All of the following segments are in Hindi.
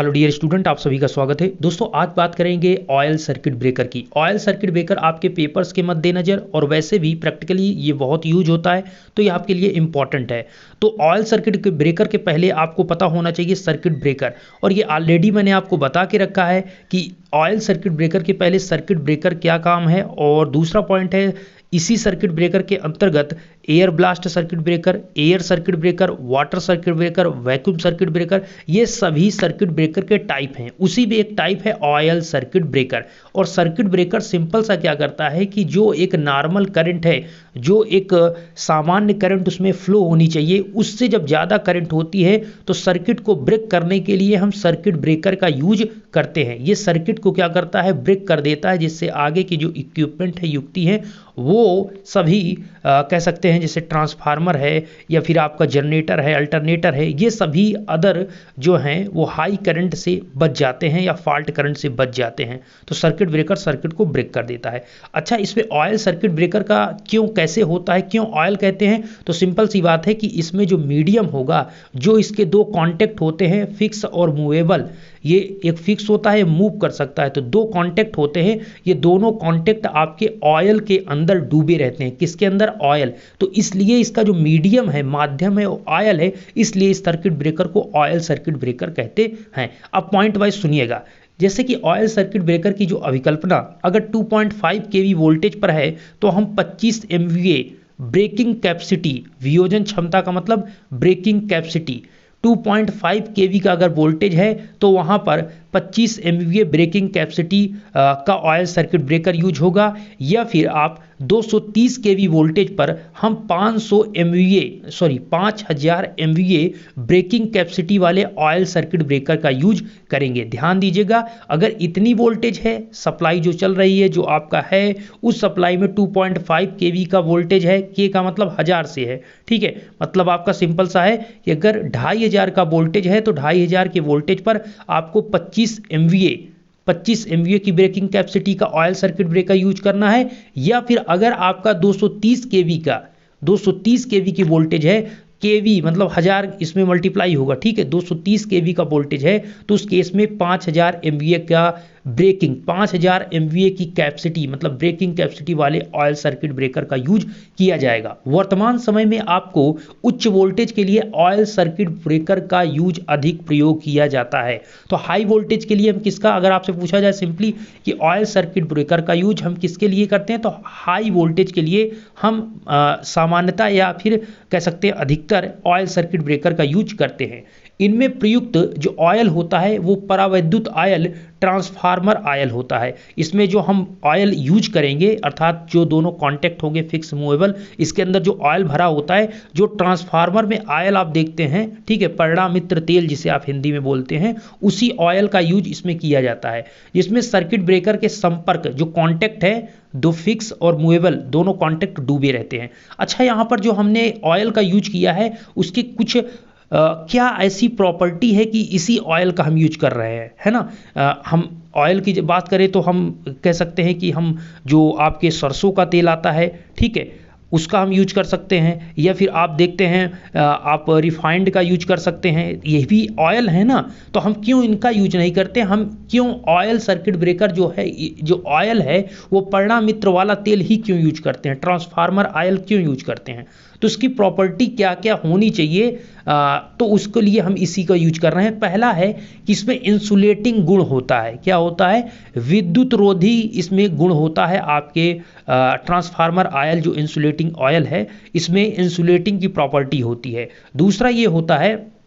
हेलो डियर स्टूडेंट, आप सभी का स्वागत है। दोस्तों आज बात करेंगे ऑयल सर्किट ब्रेकर की। ऑयल सर्किट ब्रेकर आपके पेपर्स के मद्देनज़र और वैसे भी प्रैक्टिकली ये बहुत यूज होता है, तो ये आपके लिए इंपॉर्टेंट है। तो ऑयल सर्किट ब्रेकर के पहले आपको पता होना चाहिए सर्किट ब्रेकर, और ये ऑलरेडी मैंने आपको बता के रखा है कि ऑयल सर्किट ब्रेकर के पहले सर्किट ब्रेकर क्या काम है। और दूसरा पॉइंट है, इसी सर्किट ब्रेकर के अंतर्गत air blast circuit breaker, air circuit breaker, water circuit breaker, vacuum circuit breaker, ये सभी सर्किट ब्रेकर के टाइप हैं। उसी में एक टाइप है ऑयल सर्किट ब्रेकर। और सर्किट ब्रेकर सिंपल सा क्या करता है कि जो एक नॉर्मल करंट है, जो एक सामान्य करंट उसमें फ्लो होनी चाहिए, उससे जब ज़्यादा करंट होती है तो सर्किट को ब्रेक करने के लिए हम सर्किट ब्रेकर का यूज करते हैं। ये सर्किट को क्या करता है, ब्रेक कर देता है, जिससे आगे की जो इक्विपमेंट है, युक्ति है, वो सभी कह सकते हैं जैसे ट्रांसफार्मर है या फिर आपका जनरेटर है, अल्टरनेटर है, ये सभी अदर जो हैं वो हाई करंट से बच जाते हैं या फॉल्ट करंट से बच जाते हैं। तो सर्किट ब्रेकर सर्किट को ब्रेक कर देता है। अच्छा, इसमें ऑयल सर्किट ब्रेकर का क्यों, कैसे होता है, क्यों ऑयल कहते हैं, तो सिंपल सी बात है कि इसमें जो मीडियम होगा, जो इसके दो कॉन्टेक्ट होते हैं फिक्स और मूवेबल, ये एक फिक्स होता है, मूव कर सकता है, तो दो कांटेक्ट होते हैं, ये दोनों कांटेक्ट आपके ऑयल के अंदर डूबे रहते हैं। किसके अंदर, ऑयल। तो इसलिए इसका जो मीडियम है, माध्यम है, ऑयल है, इसलिए इस सर्किट ब्रेकर को ऑयल सर्किट ब्रेकर कहते हैं। अब पॉइंट वाइज सुनिएगा। जैसे कि ऑयल सर्किट ब्रेकर की जो अभिकल्पना, अगर 2.5 kV वोल्टेज पर है तो हम 25 MVA ब्रेकिंग कैपेसिटी, वियोजन क्षमता का मतलब ब्रेकिंग कैपेसिटी, 2.5 kV का अगर वोल्टेज है तो वहाँ पर 25 MVA ब्रेकिंग कैपेसिटी का ऑयल सर्किट ब्रेकर यूज होगा। या फिर आप 230 kV वोल्टेज पर हम 5000 MVA ब्रेकिंग कैपेसिटी वाले ऑयल सर्किट ब्रेकर का यूज करेंगे। ध्यान दीजिएगा, अगर इतनी वोल्टेज है, सप्लाई जो चल रही है, जो आपका है, उस सप्लाई में 2.5 kV का वोल्टेज है, के का मतलब 1000 से है, ठीक है। मतलब आपका सिंपल सा है कि अगर 2500 का वोल्टेज है तो 2500 के वोल्टेज पर आपको 25 MVA की ब्रेकिंग कैपेसिटी का ऑयल सर्किट ब्रेकर यूज करना है। या फिर अगर आपका 230 kV की वोल्टेज है, केवी मतलब 1000 इसमें मल्टीप्लाई होगा, ठीक है, 230 kV का वोल्टेज है, तो उस केस में 5000 MVA का ब्रेकिंग, 5000 MVA की कैपेसिटी मतलब ब्रेकिंग कैपेसिटी वाले ऑयल सर्किट ब्रेकर का यूज किया जाएगा। वर्तमान समय में आपको उच्च वोल्टेज के लिए ऑयल सर्किट ब्रेकर का यूज अधिक प्रयोग किया जाता है। तो हाई वोल्टेज के लिए हम किसका, अगर आपसे पूछा जाए सिंपली कि ऑयल सर्किट ब्रेकर का यूज हम किसके लिए करते हैं, तो हाई वोल्टेज के लिए हम सामान्यता या फिर कह सकते हैं अधिकतर ऑयल सर्किट ब्रेकर का यूज करते हैं। इनमें प्रयुक्त जो ऑयल होता है वो परावैद्युत ऑयल, ट्रांसफार्मर ऑयल होता है। इसमें जो हम ऑयल यूज करेंगे, अर्थात जो दोनों कांटेक्ट होंगे फिक्स मूवेबल, इसके अंदर जो ऑयल भरा होता है, जो ट्रांसफार्मर में ऑयल आप देखते हैं, ठीक है, परिणामित्र तेल जिसे आप हिंदी में बोलते हैं, उसी ऑयल का यूज इसमें किया जाता है। जिसमें सर्किट ब्रेकर के संपर्क जो कांटेक्ट है, दो फिक्स और मूवेबल दोनों कांटेक्ट डूबे रहते हैं। अच्छा, यहाँ पर जो हमने ऑयल का यूज किया है उसके कुछ क्या ऐसी प्रॉपर्टी है कि इसी ऑयल का हम यूज कर रहे हैं, है ना। हम ऑयल की जब बात करें तो हम कह सकते हैं कि हम जो आपके सरसों का तेल आता है, ठीक है, उसका हम यूज कर सकते हैं। या फिर आप देखते हैं आप रिफाइंड का यूज कर सकते हैं, ये भी ऑयल है ना। तो हम क्यों इनका यूज नहीं करते, हम क्यों ऑयल सर्किट ब्रेकर जो है, जो ऑयल है वो परिणामित्र वाला तेल ही क्यों यूज करते हैं, ट्रांसफार्मर ऑयल क्यों यूज करते हैं, तो उसकी प्रॉपर्टी क्या क्या होनी चाहिए, तो उसके लिए हम इसी का यूज कर रहे हैं। पहला है कि इसमें इंसुलेटिंग गुण होता है। क्या होता है, विद्युत रोधी इसमें गुण होता है। आपके ट्रांसफार्मर ऑयल जो इंसुलेटिंग ऑयल है, इसमें इंसुलेटिंग की प्रॉपर्टी होती है। दूसरा ये होता है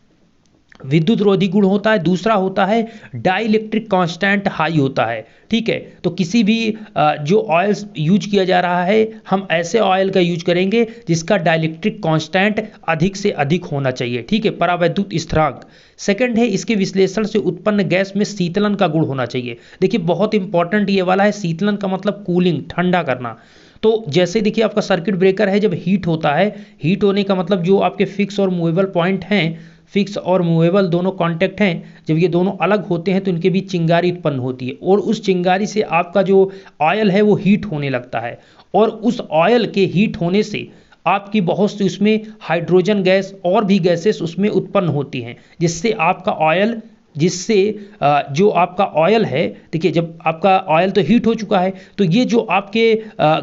विद्युत रोधी गुण होता है। दूसरा होता है डाइलेक्ट्रिक कांस्टेंट हाई होता है, ठीक है। तो किसी भी जो ऑयल यूज किया जा रहा है, हम ऐसे ऑयल का यूज करेंगे जिसका डाइलेक्ट्रिक कांस्टेंट अधिक से अधिक होना चाहिए, ठीक है, परावैद्युत स्थिरांक। सेकंड है, इसके विश्लेषण से उत्पन्न गैस में शीतलन का गुण होना चाहिए। देखिए बहुत इंपॉर्टेंट ये वाला है, शीतलन का मतलब कूलिंग, ठंडा करना। तो जैसे देखिए आपका सर्किट ब्रेकर है, जब हीट होता है, हीट होने का मतलब जो आपके फिक्स और मूवेबल पॉइंट हैं, फिक्स और मूवेबल दोनों कांटेक्ट हैं, जब ये दोनों अलग होते हैं तो इनके बीच चिंगारी उत्पन्न होती है, और उस चिंगारी से आपका जो ऑयल है वो हीट होने लगता है। और उस ऑयल के हीट होने से आपकी बहुत सी उसमें हाइड्रोजन गैस और भी गैसेस उसमें उत्पन्न होती हैं, जिससे आपका ऑयल जिससे जो आपका ऑयल है, देखिए जब आपका ऑयल तो हीट हो चुका है, तो ये जो आपके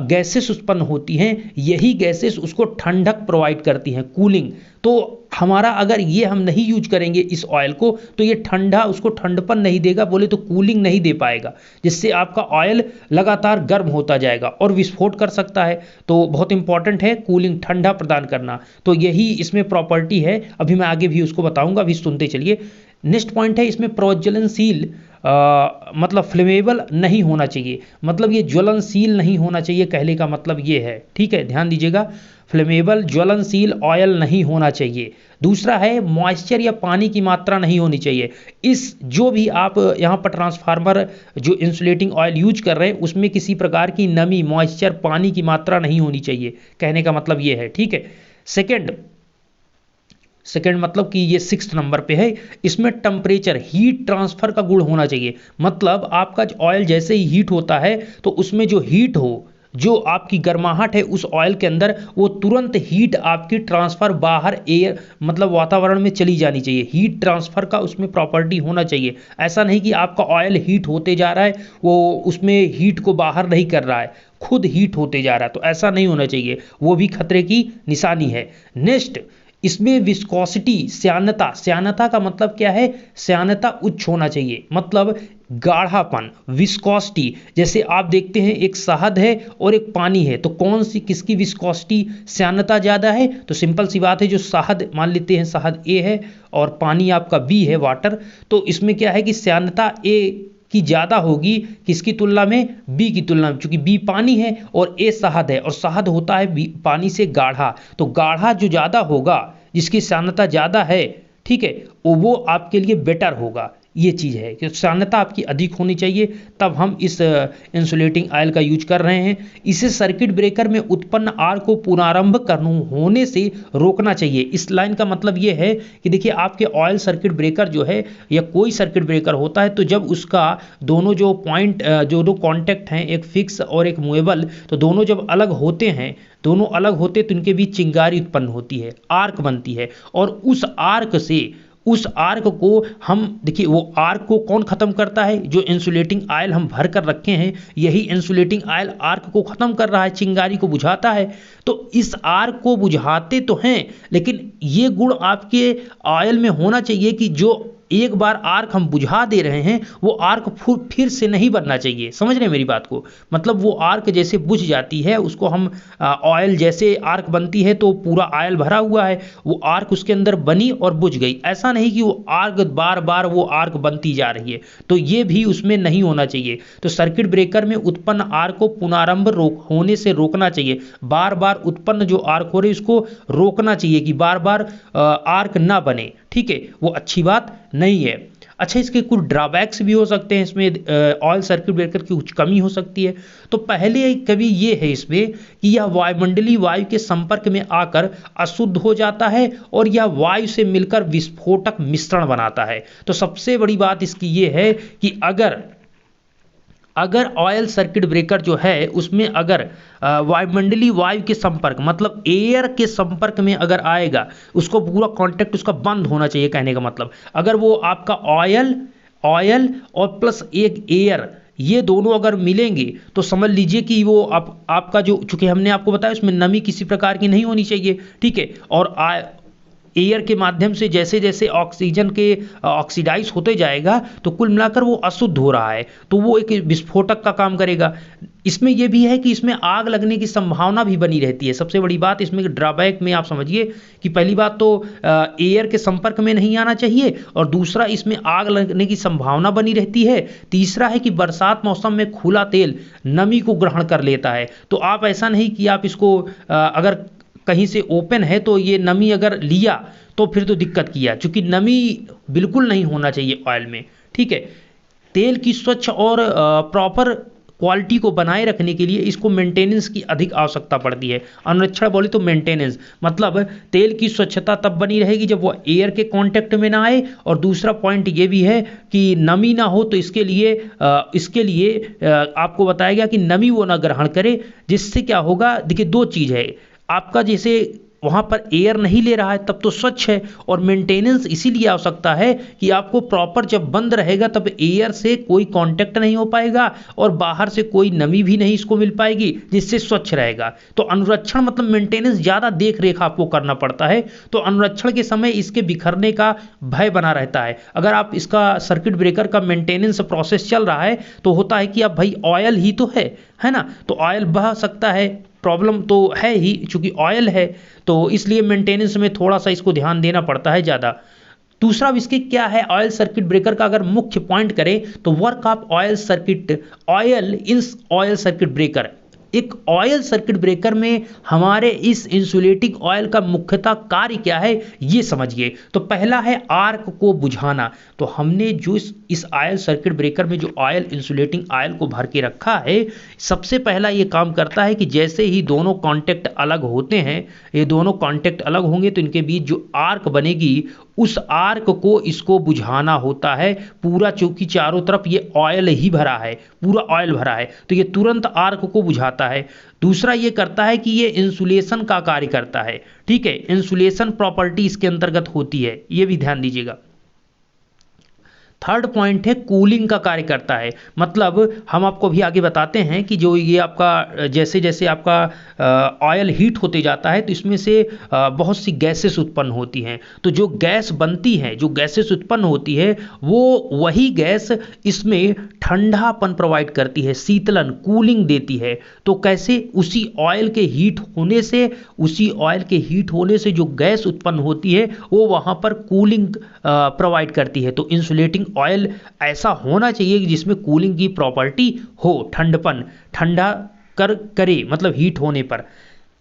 गैसेस उत्पन्न होती हैं, यही गैसेस उसको ठंडक प्रोवाइड करती हैं, कूलिंग। तो हमारा अगर ये हम नहीं यूज करेंगे इस ऑयल को, तो ये ठंडा उसको ठंडपन नहीं देगा, बोले तो कूलिंग नहीं दे पाएगा, जिससे आपका ऑयल लगातार गर्म होता जाएगा और विस्फोट कर सकता है। तो बहुत इंपॉर्टेंट है कूलिंग, ठंडा प्रदान करना। तो यही इसमें प्रॉपर्टी है, अभी मैं आगे भी उसको बताऊंगा, अभी सुनते चलिए। नेक्स्ट पॉइंट है इसमें प्रज्वलनशील, मतलब फ्लेमेबल नहीं होना चाहिए, मतलब ये ज्वलनशील नहीं होना चाहिए, कहने का मतलब ये है, ठीक है, ध्यान दीजिएगा, फ्लेमेबल ज्वलनशील ऑयल नहीं होना चाहिए। दूसरा है मॉइस्चर या पानी की मात्रा नहीं होनी चाहिए। इस जो भी आप यहाँ पर ट्रांसफार्मर जो इंसुलेटिंग ऑयल यूज कर रहे हैं, उसमें किसी प्रकार की नमी, मॉइस्चर, पानी की मात्रा नहीं होनी चाहिए, कहने का मतलब ये है, ठीक है। सेकंड मतलब कि ये 6th नंबर पे है, इसमें टेम्परेचर, हीट ट्रांसफर का गुण होना चाहिए। मतलब आपका ऑयल जैसे ही हीट होता है, तो उसमें जो हीट हो, जो आपकी गर्माहट है उस ऑयल के अंदर, वो तुरंत हीट आपकी ट्रांसफर बाहर एयर, मतलब वातावरण में चली जानी चाहिए। हीट ट्रांसफर का उसमें प्रॉपर्टी होना चाहिए। ऐसा नहीं कि आपका ऑयल हीट होते जा रहा है, वो उसमें हीट को बाहर नहीं कर रहा है, खुद हीट होते जा रहा है, तो ऐसा नहीं होना चाहिए, वो भी खतरे की निशानी है। नेक्स्ट, इसमें विस्कोसिटी, श्यानता, श्यानता का मतलब क्या है, श्यानता उच्च होना चाहिए, मतलब गाढ़ापन, विस्कोसिटी। जैसे आप देखते हैं एक शहद है और एक पानी है, तो कौन सी, किसकी विस्कोसिटी, श्यानता ज़्यादा है? तो सिंपल सी बात है, जो शहद, मान लेते हैं शहद ए है और पानी आपका बी है, वाटर, तो इसमें क्या है कि श्यानता ए की ज़्यादा होगी, किसकी तुलना में, बी की तुलना में, क्योंकि बी पानी है और ए शहद है, और शहद होता है पानी से गाढ़ा, तो गाढ़ा जो ज़्यादा होगा, जिसकी श्यानता ज़्यादा है, ठीक है, वो आपके लिए बेटर होगा। ये चीज़ है कि श्यानता आपकी अधिक होनी चाहिए, तब हम इस इंसुलेटिंग ऑयल का यूज कर रहे हैं। इसे सर्किट ब्रेकर में उत्पन्न आर को पुनरारंभ होने से रोकना चाहिए। इस लाइन का मतलब ये है कि देखिए आपके ऑयल सर्किट ब्रेकर जो है, या कोई सर्किट ब्रेकर होता है, तो जब उसका दोनों जो पॉइंट, जो दो कॉन्टैक्ट हैं, एक फिक्स और एक मूवेबल, तो दोनों जब अलग होते हैं, दोनों अलग होते तो इनके बीच चिंगारी उत्पन्न होती है, आर्क बनती है, और उस आर्क को हम, देखिए वो आर्क को कौन खत्म करता है, जो इंसुलेटिंग ऑयल हम भर कर रखे हैं, यही इंसुलेटिंग ऑयल आर्क को खत्म कर रहा है, चिंगारी को बुझाता है। तो इस आर्क को बुझाते तो हैं, लेकिन ये गुण आपके ऑयल में होना चाहिए कि जो एक बार आर्क हम बुझा दे रहे हैं, वो आर्क फिर से नहीं बनना चाहिए। समझ रहे हैं मेरी बात को? मतलब वो आर्क जैसे बुझ जाती है, उसको हम ऑयल, जैसे आर्क बनती है तो पूरा ऑयल भरा हुआ है, वो आर्क उसके अंदर बनी और बुझ गई, ऐसा नहीं कि वो आर्क बार बार वो आर्क बनती जा रही है, तो ये भी उसमें नहीं होना चाहिए। तो सर्किट ब्रेकर में उत्पन्न आर्क को पुनरारंभ होने से रोकना चाहिए। बार बार उत्पन्न जो आर्क हो रही है, उसको रोकना चाहिए कि बार बार आर्क ना बने, ठीक है, वो अच्छी बात नहीं है। अच्छा, इसके कुछ ड्रॉबैक्स भी हो सकते हैं, इसमें ऑयल सर्किट ब्रेकर की कुछ कमी हो सकती है। तो पहले कभी ये है इसमें कि यह वायुमंडलीय वायु के संपर्क में आकर अशुद्ध हो जाता है, और यह वायु से मिलकर विस्फोटक मिश्रण बनाता है। तो सबसे बड़ी बात इसकी ये है कि अगर ऑयल सर्किट ब्रेकर जो है, उसमें अगर वायुमंडलीय वायु के संपर्क, मतलब एयर के संपर्क में अगर आएगा, उसको पूरा कांटेक्ट उसका बंद होना चाहिए, कहने का मतलब। अगर वो आपका ऑयल और प्लस एक एयर, ये दोनों अगर मिलेंगे, तो समझ लीजिए कि वो आपका जो, चूंकि हमने आपको बताया उसमें नमी किसी प्रकार की नहीं होनी चाहिए, ठीक है, और एयर के माध्यम से जैसे जैसे ऑक्सीजन के ऑक्सीडाइज होते जाएगा, तो कुल मिलाकर वो अशुद्ध हो रहा है, तो वो एक विस्फोटक का काम करेगा। इसमें यह भी है कि इसमें आग लगने की संभावना भी बनी रहती है। सबसे बड़ी बात इसमें ड्रॉबैक में आप समझिए कि पहली बात तो एयर के संपर्क में नहीं आना चाहिए, और दूसरा इसमें आग लगने की संभावना बनी रहती है। तीसरा है कि बरसात मौसम में खुला तेल नमी को ग्रहण कर लेता है, तो आप ऐसा नहीं कि आप इसको अगर कहीं से ओपन है तो ये नमी अगर लिया तो फिर तो दिक्कत किया, क्योंकि नमी बिल्कुल नहीं होना चाहिए ऑयल में, ठीक है। तेल की स्वच्छ और प्रॉपर क्वालिटी को बनाए रखने के लिए इसको मेंटेनेंस की अधिक आवश्यकता पड़ती है। अनुरक्षण बोले तो मेंटेनेंस, मतलब तेल की स्वच्छता तब बनी रहेगी जब वो एयर के कांटेक्ट में ना आए, और दूसरा पॉइंट ये भी है कि नमी ना हो, तो इसके लिए आपको बताया गया कि नमी वो ना ग्रहण करे, जिससे क्या होगा, देखिए दो चीज़ है आपका, जैसे वहाँ पर एयर नहीं ले रहा है तब तो स्वच्छ है। और मेंटेनेंस इसीलिए आवश्यकता है कि आपको प्रॉपर जब बंद रहेगा तब एयर से कोई कांटेक्ट नहीं हो पाएगा और बाहर से कोई नमी भी नहीं इसको मिल पाएगी, जिससे स्वच्छ रहेगा। तो अनुरक्षण मतलब मेंटेनेंस ज़्यादा देख रेख आपको करना पड़ता है। तो अनुरक्षण के समय इसके बिखरने का भय बना रहता है। अगर आप इसका सर्किट ब्रेकर का मेंटेनेंस प्रोसेस चल रहा है तो होता है कि अब भाई ऑयल ही तो है ना, तो ऑयल बह सकता है, प्रॉब्लम तो है ही चूंकि ऑयल है, तो इसलिए मेंटेनेंस में थोड़ा सा इसको ध्यान देना पड़ता है ज़्यादा। दूसरा इसके क्या है, ऑयल सर्किट ब्रेकर का अगर मुख्य पॉइंट करें तो work of oil in oil circuit breaker. एक ऑयल सर्किट ब्रेकर में हमारे इस इंसुलेटिंग ऑयल का मुख्यतः कार्य क्या है ये समझिए। तो पहला है आर्क को बुझाना। तो हमने जो इस ऑयल सर्किट ब्रेकर में जो ऑयल इंसुलेटिंग ऑयल को भर के रखा है, सबसे पहला ये काम करता है कि जैसे ही दोनों कॉन्टेक्ट अलग होते हैं, ये दोनों कॉन्टेक्ट अलग होंगे तो इनके बीच जो आर्क बनेगी उस आर्क को इसको बुझाना होता है पूरा, चूंकि चारों तरफ ये ऑयल ही भरा है, पूरा ऑयल भरा है, तो ये तुरंत आर्क को बुझाता है। दूसरा ये करता है कि ये इंसुलेशन का कार्य करता है। ठीक है, इंसुलेशन प्रॉपर्टी इसके अंतर्गत होती है, ये भी ध्यान दीजिएगा। थर्ड पॉइंट है कूलिंग का कार्य करता है। मतलब हम आपको भी आगे बताते हैं कि जो ये आपका जैसे जैसे आपका ऑयल हीट होते जाता है तो इसमें से बहुत सी गैसेस उत्पन्न होती हैं। तो जो गैस बनती है, जो गैसेस उत्पन्न होती है, वो वही गैस इसमें ठंडापन प्रोवाइड करती है, शीतलन कूलिंग देती है। तो कैसे, उसी ऑयल के हीट होने से जो गैस उत्पन्न होती है वो वहाँ पर कूलिंग प्रोवाइड करती है। तो इंसुलेटिंग ऑयल ऐसा होना चाहिए कि जिसमें कूलिंग की प्रॉपर्टी हो, ठंडा करे मतलब हीट होने पर।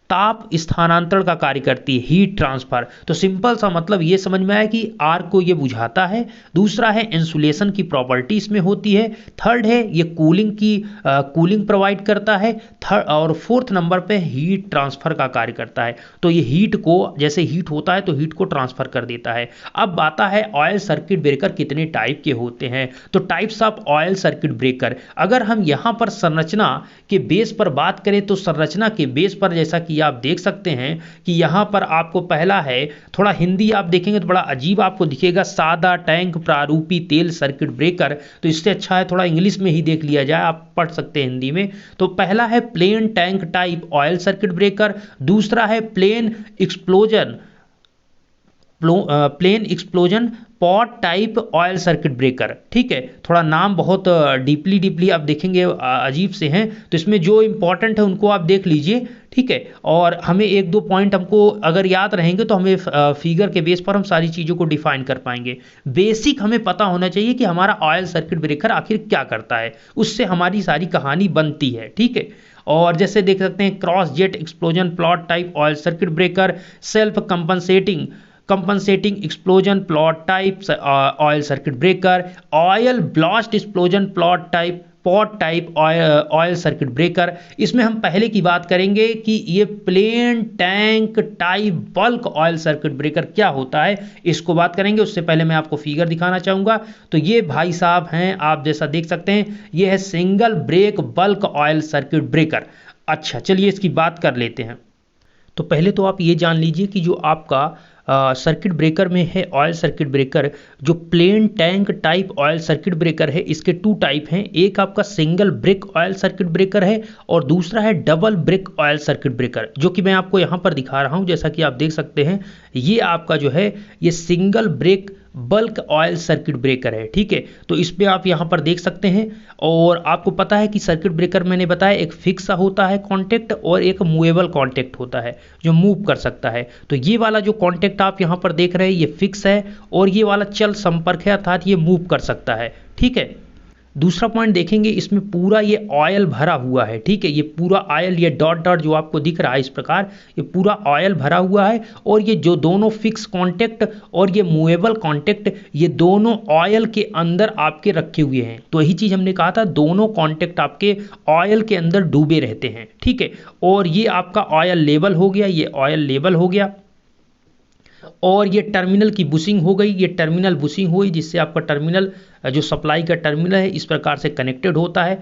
ताप स्थानांतरण का कार्य करती है, हीट ट्रांसफर। तो सिंपल सा मतलब ये समझ में आया कि आर्क को ये बुझाता है। दूसरा है इंसुलेशन की प्रॉपर्टी इसमें होती है। थर्ड है ये कूलिंग प्रोवाइड करता है। थर्ड और फोर्थ नंबर पे हीट ट्रांसफर का कार्य करता है। तो ये हीट को, जैसे हीट होता है तो हीट को ट्रांसफर कर देता है। अब आता है ऑयल सर्किट ब्रेकर कितने टाइप के होते हैं। तो types of oil circuit breaker, अगर हम यहाँ पर संरचना के बेस पर बात करें तो संरचना के बेस पर जैसा कि आप देख सकते हैं कि यहां पर आपको पहला है, थोड़ा हिंदी आप देखेंगे तो बड़ा अजीब आपको दिखेगा, सादा टैंक प्रारूपी तेल सर्किट ब्रेकर। तो इससे अच्छा है थोड़ा इंग्लिश में ही देख लिया जाए, आप पढ़ सकते हैं हिंदी में। तो पहला है plain tank type oil circuit breaker. दूसरा है plain explosion pot type oil circuit breaker. ठीक है, थोड़ा नाम बहुत डीपली आप देखेंगे अजीब से हैं, तो इसमें जो इंपॉर्टेंट है उनको आप देख लीजिए। ठीक है, और हमें एक दो पॉइंट हमको अगर याद रहेंगे तो हमें फिगर के बेस पर हम सारी चीज़ों को डिफाइन कर पाएंगे। बेसिक हमें पता होना चाहिए कि हमारा ऑयल सर्किट ब्रेकर आखिर क्या करता है, उससे हमारी सारी कहानी बनती है। ठीक है, और जैसे देख सकते हैं cross jet explosion plot type oil circuit breaker, self compensating explosion plot type oil circuit breaker, oil blast explosion pot type oil circuit breaker. इसमें हम पहले की बात करेंगे कि ये plain tank type bulk oil circuit breaker क्या होता है, इसको बात करेंगे। उससे पहले मैं आपको फिगर दिखाना चाहूंगा। तो ये भाई साहब हैं, आप जैसा देख सकते हैं, ये है single break bulk oil circuit breaker. अच्छा, चलिए इसकी बात कर लेते हैं। तो पहले तो आप ये जान लीजिए कि जो आपका सर्किट ब्रेकर में है ऑयल सर्किट ब्रेकर, जो plain tank type oil circuit breaker है, इसके टू टाइप हैं। एक आपका single break oil circuit breaker है और दूसरा है double break oil circuit breaker, जो कि मैं आपको यहाँ पर दिखा रहा हूँ। जैसा कि आप देख सकते हैं, ये आपका जो है ये single brick bulk oil circuit breaker है। ठीक है, तो इस पे आप यहाँ पर देख सकते हैं। और आपको पता है कि सर्किट ब्रेकर मैंने बताया एक फिक्स होता है कॉन्टेक्ट और एक मूवेबल कॉन्टेक्ट होता है जो मूव कर सकता है। तो ये वाला जो कॉन्टेक्ट आप यहाँ पर देख रहे हैं ये फिक्स है और ये वाला चल संपर्क है, अर्थात ये मूव कर सकता है। ठीक है, दूसरा पॉइंट देखेंगे, इसमें पूरा ये ऑयल भरा हुआ है। ठीक है, ये पूरा ऑयल, ये डॉट डॉट जो आपको दिख रहा है इस प्रकार, ये पूरा ऑयल भरा हुआ है। और ये जो दोनों फिक्स कांटेक्ट और ये मूवेबल कांटेक्ट, ये दोनों ऑयल के अंदर आपके रखे हुए हैं। तो यही चीज़ हमने कहा था, दोनों कांटेक्ट आपके ऑयल के अंदर डूबे रहते हैं। ठीक है, और ये आपका ऑयल लेवल हो गया, ये ऑयल लेवल हो गया। और ये टर्मिनल की बुशिंग हो गई, ये टर्मिनल बुशिंग हुई, जिससे आपका टर्मिनल जो सप्लाई का टर्मिनल है इस प्रकार से कनेक्टेड होता है।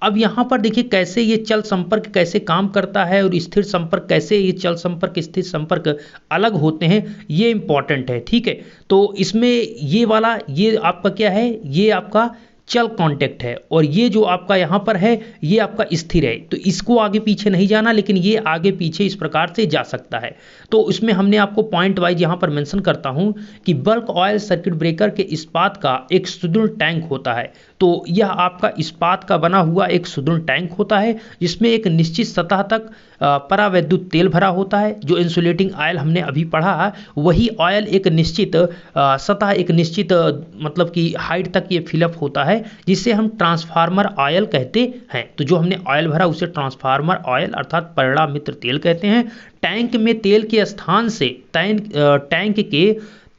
अब यहाँ पर देखिए कैसे ये चल संपर्क कैसे काम करता है और स्थिर संपर्क कैसे, ये चल संपर्क स्थिर संपर्क अलग होते हैं, ये इंपॉर्टेंट है। ठीक है, तो इसमें ये वाला ये आपका क्या है, ये आपका चल कांटेक्ट है और ये जो आपका यहाँ पर है ये आपका स्थिर है। तो इसको आगे पीछे नहीं जाना, लेकिन ये आगे पीछे इस प्रकार से जा सकता है। तो इसमें हमने आपको पॉइंट वाइज यहाँ पर मेंशन करता हूँ कि बल्क ऑयल सर्किट ब्रेकर के इस्पात का एक सुदृढ़ टैंक होता है। तो यह आपका इस्पात का बना हुआ एक सुदृढ़ टैंक होता है जिसमें एक निश्चित सतह तक परावैद्युत तेल भरा होता है। जो इंसुलेटिंग ऑयल हमने अभी पढ़ा, वही ऑयल एक निश्चित सतह, एक निश्चित मतलब कि हाइट तक ये फिलअप होता है, जिसे हम ट्रांसफार्मर ऑयल कहते हैं। तो जो हमने ऑयल भरा उसे ट्रांसफार्मर ऑयल अर्थात परिणाम मित्र तेल कहते हैं। टैंक में तेल के स्थान से टैंक के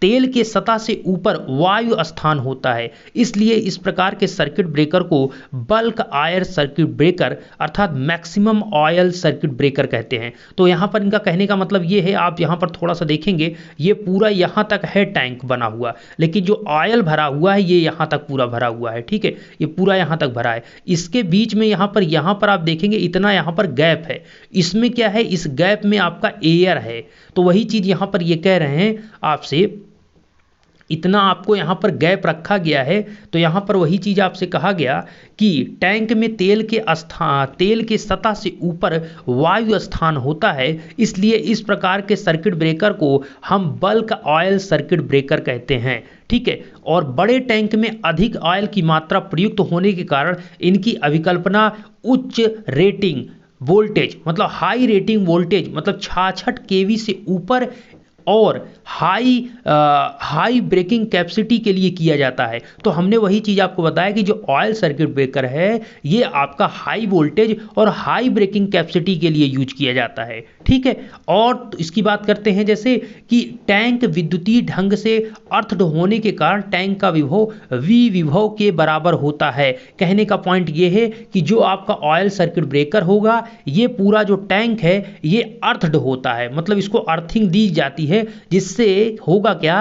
तेल के सतह से ऊपर वायु स्थान होता है, इसलिए इस प्रकार के सर्किट ब्रेकर को बल्क ऑयल सर्किट ब्रेकर अर्थात मैक्सिमम ऑयल सर्किट ब्रेकर कहते हैं। तो यहाँ पर इनका कहने का मतलब ये है, आप यहाँ पर थोड़ा सा देखेंगे ये पूरा यहाँ तक है टैंक बना हुआ, लेकिन जो ऑयल भरा हुआ है ये यहाँ तक पूरा भरा हुआ है। ठीक है, ये पूरा यहाँ तक भरा है, इसके बीच में यहाँ पर आप देखेंगे इतना यहाँ पर गैप है, इसमें क्या है, इस गैप में आपका एयर है। तो वही चीज़ यहाँ पर ये कह रहे हैं आपसे, इतना आपको यहाँ पर गैप रखा गया है। तो यहाँ पर वही चीज़ आपसे कहा गया कि टैंक में तेल के सतह से ऊपर वायु स्थान होता है, इसलिए इस प्रकार के सर्किट ब्रेकर को हम बल्क ऑयल सर्किट ब्रेकर कहते हैं। ठीक है, और बड़े टैंक में अधिक ऑयल की मात्रा प्रयुक्त होने के कारण इनकी अभिकल्पना उच्च रेटिंग वोल्टेज मतलब हाई रेटिंग वोल्टेज मतलब 66 केवी से ऊपर और हाई ब्रेकिंग कैपेसिटी के लिए किया जाता है। तो हमने वही चीज़ आपको बताया कि जो ऑयल सर्किट ब्रेकर है ये आपका हाई वोल्टेज और हाई ब्रेकिंग कैपेसिटी के लिए यूज किया जाता है। ठीक है, और इसकी बात करते हैं जैसे कि टैंक विद्युतीय ढंग से अर्थड होने के कारण टैंक का विभव वी विभव के बराबर होता है। कहने का पॉइंट ये है कि जो आपका ऑयल सर्किट ब्रेकर होगा ये पूरा जो टैंक है ये अर्थड होता है, मतलब इसको अर्थिंग दी जाती है, जिससे होगा क्या